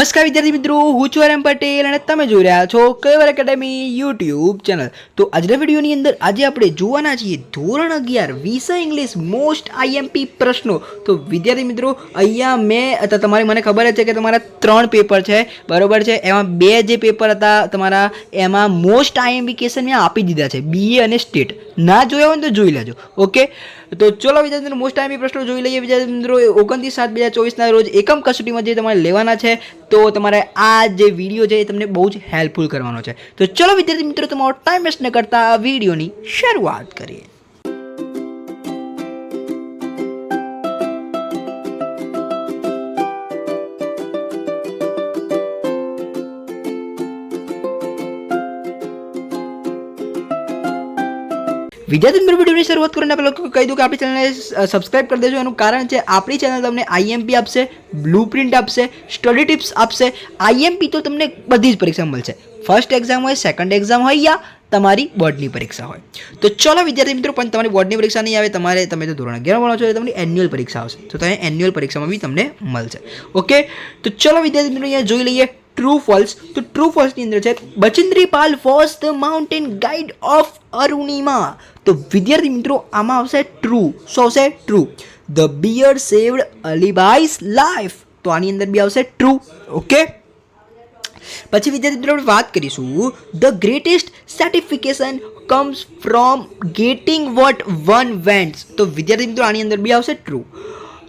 નમસ્કાર વિદ્યાર્થી મિત્રો, હું છું આરએમ પટેલ અને તમે જોઈ રહ્યા છો કૈવર એકેડમી યુટ્યુબ ચેનલ। તો આજના વિડીયોની અંદર આજે આપણે જોવાના છીએ ધોરણ 11 વિષય ઇંગ્લિશ મોસ્ટ આઈએમપી પ્રશ્નો। તો વિદ્યાર્થી મિત્રો અહીંયા મેં તમારી મને ખબર છે કે તમારા 3 પેપર છે બરોબર છે, એમાં 2 જે પેપર હતા તમારા એમાં મોસ્ટ આઈએમપી ક્વેશ્ચન મેં આપી દીધા છે, બીએ અને સ્ટેટ। ના જોયા હોય તો જોઈ લેજો, ઓકે। તો ચલો વિદ્યાર્થી મિત્રો મોસ્ટ આઈએમપી પ્રશ્નો જોઈ લઈએ। વિદ્યાર્થી મિત્રો 29/7/2024 રોજ એકમ કસોટીમાં જે તમારે લેવાના છે, તો તમારે આ જે વિડીયો છે એ તમને બહુ જ હેલ્પફુલ કરવાનો છે। તો ચલો વિદ્યાર્થી મિત્રો તમારો ટાઈમ વેસ્ટ ન કરતા આ વિડીયોની શરૂઆત કરીએ। વિદ્યાર્થી મિત્રો વિડીયોની શરૂઆત કરીને પહેલાં કહી દઉં કે આપણી ચેનલને સબસ્ક્રાઇબ કરી દેજો। એનું કારણ છે આપણી ચેનલ તમને આઈએમપી આપશે, બ્લુપ્રિન્ટ આપશે, સ્ટડી ટિપ્સ આપશે। આઈએમપી તો તમને બધી જ પરીક્ષા મળશે, ફર્સ્ટ એક્ઝામ હોય, સેકન્ડ એક્ઝામ હોય યા તમારી બોર્ડની પરીક્ષા હોય। તો ચલો વિદ્યાર્થી મિત્રો, પણ તમારી બોર્ડની પરીક્ષા નહીં આવે, તમે તો ધોરણ 11 ભણો છો એટલે તમારી એન્યુઅલ પરીક્ષા આવશે, તો તમે એન્યુઅલ પરીક્ષામાં બી તમને મળશે, ઓકે। તો ચલો વિદ્યાર્થી મિત્રો અહીંયા જોઈ લઈએ ટ્રુ ફોલ્સ। તો ટ્રુ ફોલ્સની અંદર છે Bachendri Pal was the mountain guide of Arunima. તો વિદ્યાર્થી મિત્રો આમાં આવશે ટ્રુ। શું આવશે? True. The bear saved Alibai's life, તો આની અંદર બી આવશે ટ્રુ, ઓકે। પછી વિદ્યાર્થી મિત્રો વાત કરીશું the greatest satisfaction comes from getting what one wants. તો વિદ્યાર્થી મિત્રો આની અંદર બી આવશે true.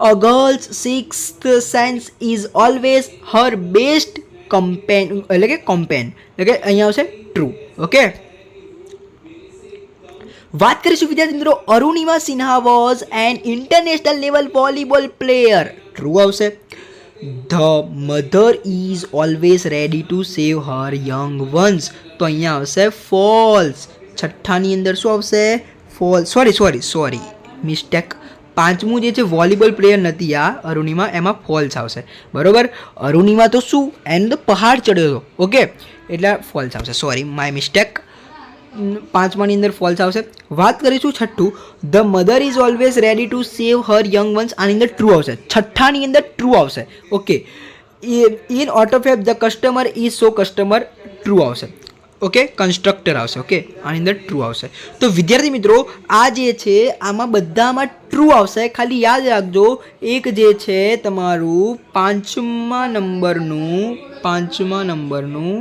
A girl's sixth sense is always her best companion, એટલે કે અહીંયા આવશે ટ્રુ, ઓકે। વાત કરીશું વિદ્યાર્થી મિત્રો Arunima Sinha was an international level volleyball player, true આવશે। The mother is always ready to save her young ones, તો અહીંયા આવશે ફોલ્સ। છઠ્ઠાની અંદર શું આવશે? False, sorry mistake. પાંચમું જે છે વોલીબોલ પ્લેયર નથી આ અરુણિમા, એમાં ફોલ્સ આવશે, બરોબર। અરુણિમા તો શું એનો તો પહાડ ચડ્યો હતો, ઓકે, એટલે ફોલ્સ આવશે, સોરી માય મિસ્ટેક। પાંચમાની અંદર ફોલ્સ આવશે। વાત કરીશું છઠ્ઠું the mother is always ready to save her young ones, આની અંદર ટ્રુ આવશે। છઠ્ઠાની અંદર ટ્રુ આવશે, okay. In autofab the customer is so customer, true આવશે, ઓકે। કન્સ્ટ્રક્ટર આવશે, ઓકે, આની અંદર ટ્રુ આવશે। તો વિદ્યાર્થી મિત્રો આ જે છે આમાં બધામાં ટ્રુ આવશે, ખાલી યાદ રાખજો એક જે છે તમારું પાંચમા નંબરનું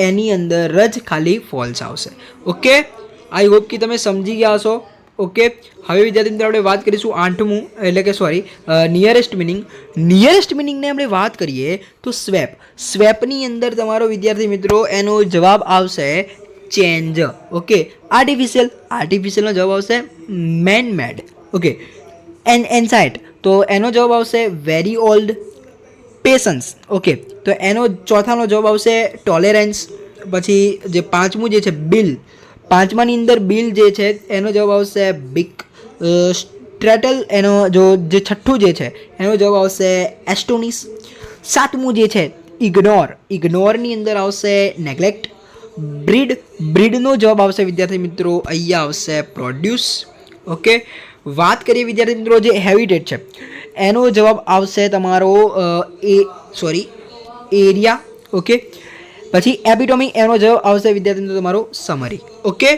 એની અંદર જ ખાલી ફોલ્સ આવશે, ઓકે। આઈ હોપ કે તમે સમજી ગયા હશો, ઓકે। હવે વિદ્યાર્થી મિત્રો આપણે વાત કરીશું આઠમું, એટલે કે સોરી નિયરેસ્ટ મિનિંગને આપણે વાત કરીએ તો સ્વેપની અંદર તમારો વિદ્યાર્થી મિત્રો એનો જવાબ આવશે ચેન્જ, ઓકે। આર્ટિફિશિયલનો જવાબ આવશે મેન મેડ, ઓકે। એનસાઇટ, તો એનો જવાબ આવશે વેરી ઓલ્ડ। પેશન્સ, ઓકે, તો એનો ચોથાનો જવાબ આવશે ટોલેરન્સ। પછી જે પાંચમું જે છે બિલ, પાંચમાની અંદર બિલ જે છે એનો જવાબ આવશે બિગ। સ્ટ્રેટલ, એનો જે છઠ્ઠું જે છે એનો જવાબ આવશે એસ્ટોનિશ। સાતમું જે છે ઇગ્નોરની અંદર આવશે નેગ્લેક્ટ। બ્રીડનો જવાબ આવશે વિદ્યાર્થી મિત્રો અહીંયા આવશે પ્રોડ્યુસ, ઓકે। વાત કરીએ વિદ્યાર્થી મિત્રો જે હેબિટેટ છે એનો જવાબ આવશે તમારો એરિયા, ઓકે। પછી એપિટોમી, એનો જવાબ આવશે વિદ્યાર્થી મિત્રો તમારો સમરી, ઓકે।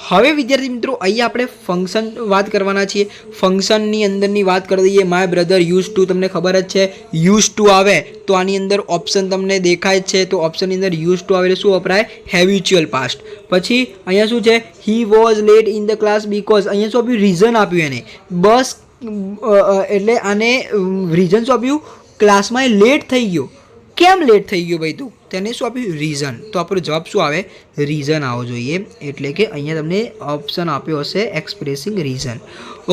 હવે વિદ્યાર્થી મિત્રો અહીંયા આપણે ફંક્શન વાત કરવાના છીએ। ફંક્શનની અંદરની વાત કરી દઈએ। માય બ્રધર યુઝ ટુ, તમને ખબર જ છે યુઝ ટુ આવે તો આની અંદર ઓપ્શન તમને દેખાય છે, તો ઓપ્શનની અંદર યુઝ ટુ આવે એટલે શું વપરાય? Habitual past. પછી અહીંયા શું છે? He was late in the class because, અહીંયા શું આપ્યું? રીઝન આપ્યું એને, બસ એટલે આને રીઝન શું આપ્યું? ક્લાસમાં લેટ થઈ ગયો। કેમ લેટ થઈ ગયો ભાઈ તું? તેને શું આપ્યું? રીઝન। તો આપણો જવાબ શું આવે? રીઝન આવવો જોઈએ, એટલે કે અહીંયા તમને ઓપ્શન આપ્યો હશે એક્સપ્રેસિંગ રીઝન,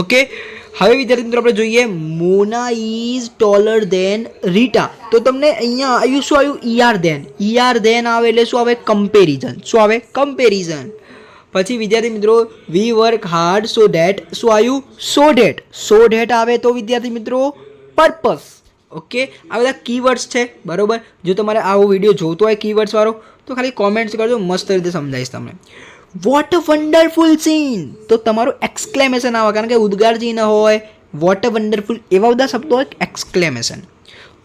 ઓકે। હવે વિદ્યાર્થી મિત્રો આપણે જોઈએ મોના ઇઝ ટોલર દેન રીટા, તો તમને અહીંયા આવ્યું શું આવ્યું? ઈઆર દેન આવે એટલે શું આવે? કમ્પેરિઝન। શું આવે? કમ્પેરિઝન। પછી વિદ્યાર્થી મિત્રો વી વર્ક હાર્ડ સો ડેટ, શું આવ્યું? સો ડેટ આવે તો વિદ્યાર્થી મિત્રો પર્પસ, ઓકે। આ બધા કીવર્ડ્સ છે, બરોબર। જો તમારે આવો વિડીયો જોતો હોય કીવર્ડ્સ વાળો તો ખાલી કોમેન્ટ્સ કરજો, મસ્ત રીતે સમજાવીશ તમને। વોટ અ વન્ડરફુલ સીન, તો તમારું એક્સક્લેમેશન આવે, કારણ કે ઉદ્ગાર ચિહ્ન હોય, વોટ અ વન્ડરફુલ, એવા બધા શબ્દો હોય એક્સક્લેમેશન,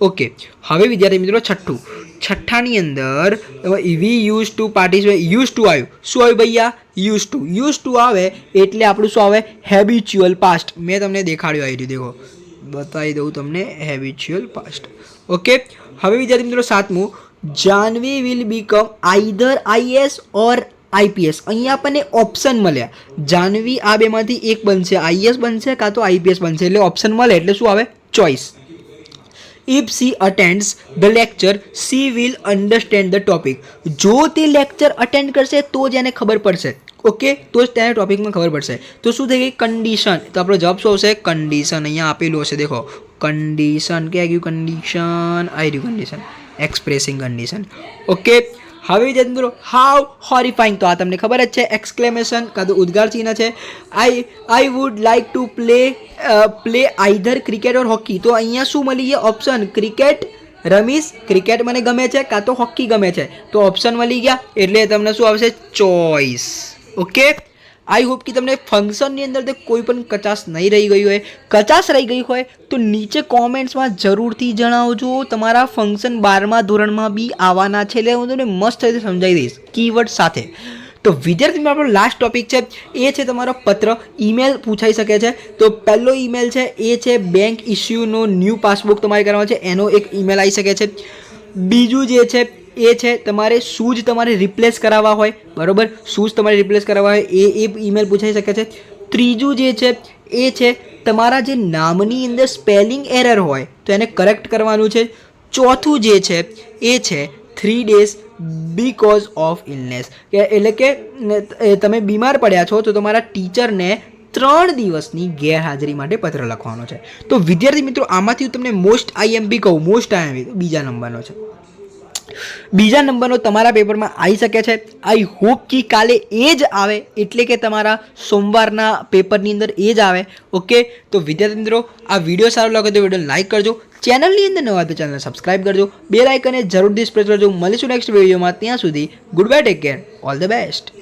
ઓકે, હવે વિદ્યાર્થી મિત્રો છઠ્ઠાની અંદર વી use to participate, use to આવ્યું, શું આવ્યું ભૈયા? યુઝ ટુ આવે એટલે આપણું શું આવે? Habitual past. મેં તમને દેખાડ્યું આવી રહ્યું, દેખો બતાવી દઉં તમને, હેબિચ્યુઅલ પાસ્ટ. ઓકે, હવે વિદ્યાર્થી મિત્રો સાતમું, Janvi will become either IAS or IPS. અહીંયા આપણને ઓપ્શન મળ્યા, જાનવી આ બેમાંથી એક બનશે, આઈએસ બનશે કાં તો આઈપીએસ બનશે, એટલે ઓપ્શન મળે એટલે શું આવે? Choice. If she attends the lecture she will understand the topic. જો તે લેક્ચર અટેન્ડ કરશે તો જ એને ખબર પડશે. ઓકે, તો જ તેને ટોપિકમાં ખબર પડશે. તો શું થઈ ગઈ? કન્ડિશન. તો આપણો જવાબ શું આવશે? કન્ડિશન. અહીંયા આપેલું હશે, દેખો કન્ડિશન. ક્યાં ગયું કન્ડિશન? આવી રહ્યું કન્ડિશન, એક્સપ્રેસિંગ કન્ડિશન. ઓકે, હવે વિદ્યાર્થી મિત્રો હાઉ હોરિફાઈંગ, તો આ તમને ખબર જ છે, એક્સક્લેમેશન કાં તો ઉદ્ગાર ચિહ્ન છે. I would like to play either cricket or hockey. તો અહીંયા શું મળી ગયા? ઓપ્શન. ક્રિકેટ રમીશ, ક્રિકેટ મને ગમે છે કાં તો હોકી ગમે છે, તો ઓપ્શન મળી ગયા એટલે તમને શું આવશે? ચોઇસ. ઓકે, આઈ હોપ કે તમને ફંક્શનની અંદર કોઈ પણ કચાશ નહીં રહી ગઈ હોય. કચાશ રહી ગઈ હોય તો નીચે કોમેન્ટ્સમાં જરૂરથી જણાવજો. તમારા ફંક્શન 12મા ધોરણમાં બી આવવાના છે, એટલે હું તમને મસ્ત રીતે સમજાવી દઈશ કીવર્ડ સાથે. તો વિદ્યાર્થી મિત્રો આપણો લાસ્ટ ટોપિક છે, એ છે તમારો પત્ર. ઈમેલ પૂછાઈ શકે છે. તો પહેલો ઈમેલ છે એ છે બેંક ઇસ્યુનો ન્યૂ પાસબુક તમારે કરવાનો છે, એનો એક ઈમેલ આવી શકે છે. બીજું જે છે એ છે તમારે શૂઝ તમારે રિપ્લેસ કરાવવા હોય, બરાબર, શૂઝ તમારે રિપ્લેસ કરાવવા હોય એ ઈમેલ પૂછાઈ શકે છે. ત્રીજું જે છે એ છે તમારા જે નામની અંદર સ્પેલિંગ એરર હોય તો એને કરેક્ટ કરવાનું છે. ચોથું જે છે એ છે 3 days બીકોઝ ઓફ ઇલનેસ, એટલે કે તમે બીમાર પડ્યા છો તો તમારા ટીચરને 3 દિવસની ગેરહાજરી માટે પત્ર લખવાનો છે. તો વિદ્યાર્થી મિત્રો આમાંથી હું તમને મોસ્ટ આઈએમપી કહું, મોસ્ટ આઈએમપી બીજા નંબરનો છે. બીજા નંબરનો તમારા પેપરમાં આવી શકે છે. આઈ હોપ કે કાલે એ જ આવે, એટલે કે તમારા સોમવારના પેપરની અંદર એ જ આવે. ઓકે, તો વિદ્યાર્થી મિત્રો આ વિડીયો સારો લાગે તો વિડીયો લાઈક કરજો, ચેનલની અંદર નવા તો ચેનલ સબસ્ક્રાઈબ કરજો, બેલ આઇકને જરૂરથી પ્રેસ કરજો. મળીશું નેક્સ્ટ વિડીયોમાં, ત્યાં સુધી good bye, take care, all the best.